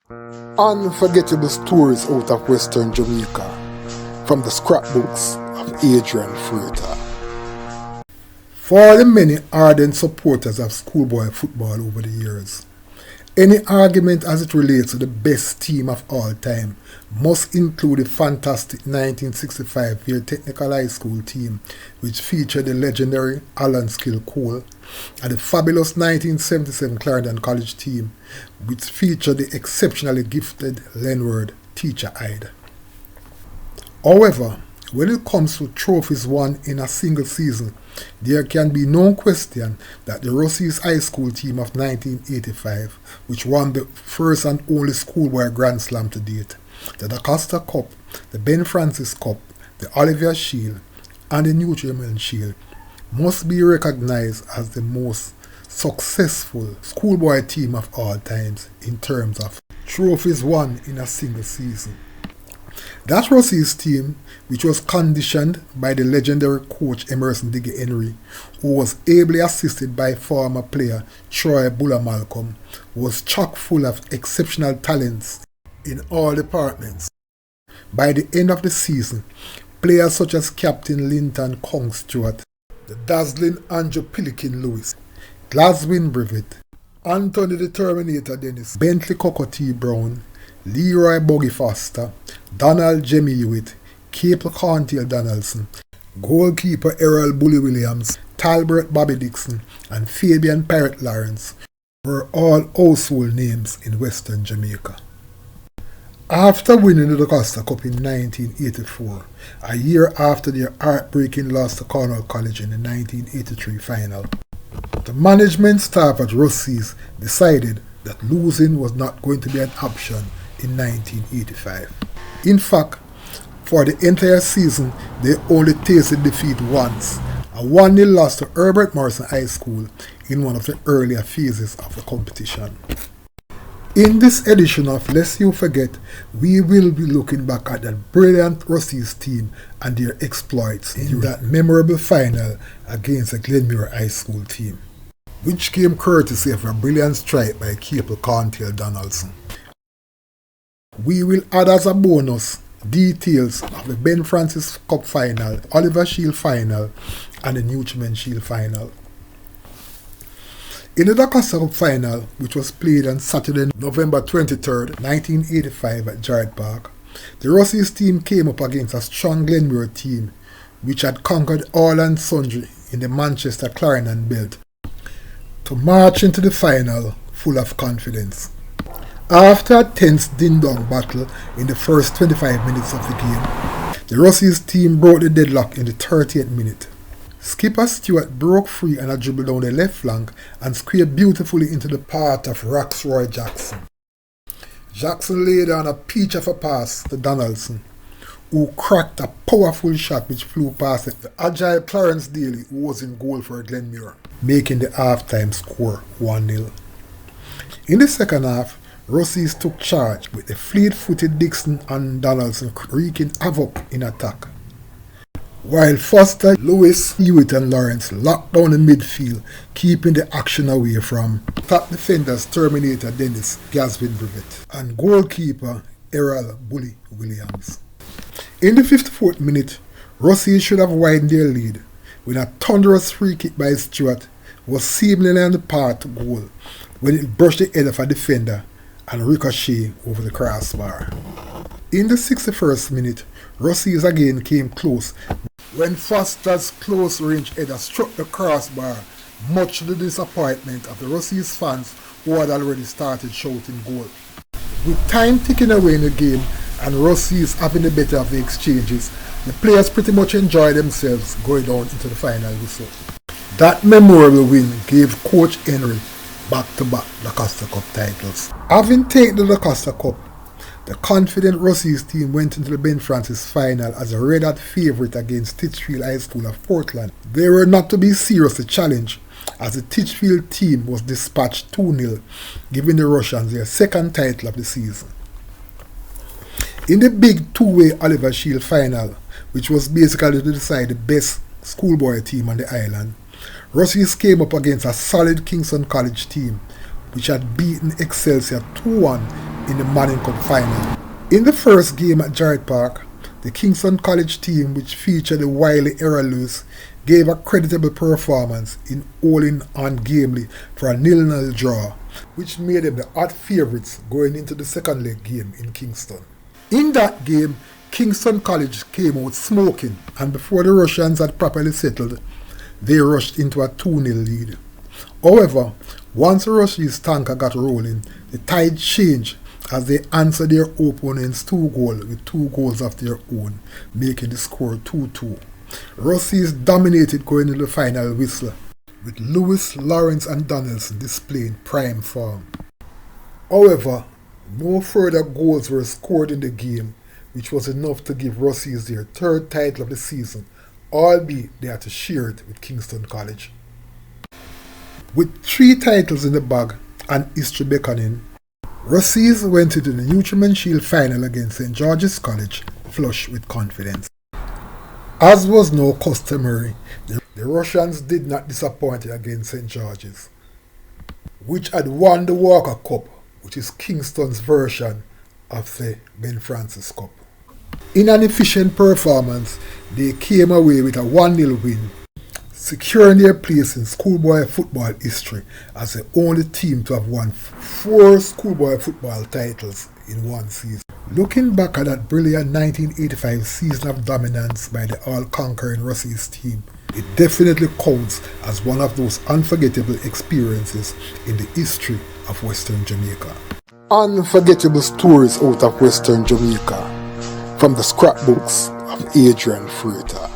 Unforgettable stories out of Western Jamaica from the scrapbooks of Adrian Freighter. For the many ardent supporters of schoolboy football over the years, any argument as it relates to the best team of all time must include the fantastic 1965 Veer Technical High School team, which featured the legendary Alan Skill Cole, and the fabulous 1977 Clarendon College team, which featured the exceptionally gifted Lenward Teacher Hyde. However, when it comes to trophies won in a single season, there can be no question that the Rusea High School team of 1985, which won the first and only schoolboy grandslam to date, the daCosta Cup, the Ben Francis Cup, the Olivier Shield, and the Nutrament Shield, must be recognized as the most successful schoolboy team of all times in terms of trophies won in a single season. That Rusea's team, which was conditioned by the legendary coach Emerson Diggy Henry, who was ably assisted by former player Troy Buller Malcolm, was chock full of exceptional talents in all departments. By the end of the season, players such as Captain Linton Kong Stewart, the dazzling Andrew Pelican Lewis, Glaswin Brevet, Anthony the Terminator Dennis, Bentley Cocotte Brown, Leroy Boggy Foster, Donald Jemmy Hewitt, Capel Corntail Donaldson, goalkeeper Errol Bully Williams, Talbert Bobby Dixon, and Fabian Pirate Lawrence were all household names in Western Jamaica. After winning the daCosta Cup in 1984, a year after their heartbreaking loss to Cornwall College in the 1983 final, the management staff at Rusea decided that losing was not going to be an option in 1985. In fact, for the entire season, they only tasted defeat once, a 1-0 loss to Herbert Morrison High School in one of the earlier phases of the competition. In this edition of Lest You Forget, we will be looking back at that brilliant Rusea team and their exploits in that memorable final against the Glenmuir High School team, which came courtesy of a brilliant strike by Capel Corntail Donaldson. We will add as a bonus details of the Ben Francis Cup final, Olivier Shield final, and the Nutrament Shield final. In the daCosta Cup final, which was played on Saturday, November 23, 1985 at Jarrett Park, the Rusea team came up against a strong Glenmuir team, which had conquered all and sundry in the Manchester Clarendon belt, to march into the final full of confidence. After a tense ding-dong battle in the first 25 minutes of the game, the Rusea team broke the deadlock in the 30th minute. Skipper Stewart broke free and a dribble down the left flank and squared beautifully into the path of Roxroy Jackson. Jackson laid on a peach of a pass to Donaldson, who cracked a powerful shot which flew past the agile Clarence Daly, who was in goal for Glenmuir, making the half-time score 1-0. In the second half, Rusea took charge with the fleet-footed Dixon and Donaldson wreaking havoc in attack, while Foster, Lewis, Hewitt and Lawrence locked down the midfield, keeping the action away from top defenders Terminator Dennis, Glaswin Brevet, and goalkeeper Errol Bully Williams. In the 54th minute, Rusea should have widened their lead when a thunderous free kick by Stewart was seemingly on the path to goal when it brushed the head of a defender and ricocheted over the crossbar. In the 61st minute, Rusea again came close when Foster's close-range header struck the crossbar, much to the disappointment of the Rusea fans who had already started shouting goal. With time ticking away in the game and Rusea having the better of the exchanges, the players pretty much enjoyed themselves going down into the final whistle. That memorable win gave Coach Henry back-to-back daCosta Cup titles. Having taken the daCosta Cup, the confident Rusea team went into the Ben Francis final as a red-hot favourite against Titchfield High School of Portland. They were not to be seriously challenged, as the Titchfield team was dispatched 2-0, giving the Russians their second title of the season. In the big two-way Olivier Shield final, which was basically to decide the best schoolboy team on the island, Rusea came up against a solid Kingston College team, which had beaten Excelsior 2-1 in the Manning Cup final. In the first game at Jarrett Park, the Kingston College team, which featured the wily Era Lewis, gave a creditable performance in holding on gamely for a 0-0 draw, which made them the hot favourites going into the second leg game in Kingston. In that game, Kingston College came out smoking, and before the Russians had properly settled, they rushed into a 2-0 lead. However, once the Russia's tanker got rolling, the tide changed as they answered their opponents' 2 goals with 2 goals of their own, making the score 2-2. Rusea's dominated going into the final whistle, with Lewis, Lawrence and Donaldson displaying prime form. However, no further goals were scored in the game, which was enough to give Rusea's their 3rd title of the season, albeit they had to share it with Kingston College. With 3 titles in the bag and history beckoning, Rusea's went into the Nutrament Shield final against St. George's College flush with confidence. As was now customary, the Russians did not disappoint against St. George's, which had won the Walker Cup, which is Kingston's version of the Ben Francis Cup. In an efficient performance, they came away with a 1-0 win, securing their place in schoolboy football history as the only team to have won 4 schoolboy football titles in one season. Looking back at that brilliant 1985 season of dominance by the all-conquering Rusea's team, it definitely counts as one of those unforgettable experiences in the history of Western Jamaica. Unforgettable stories out of Western Jamaica from the scrapbooks of Adrian Freighter.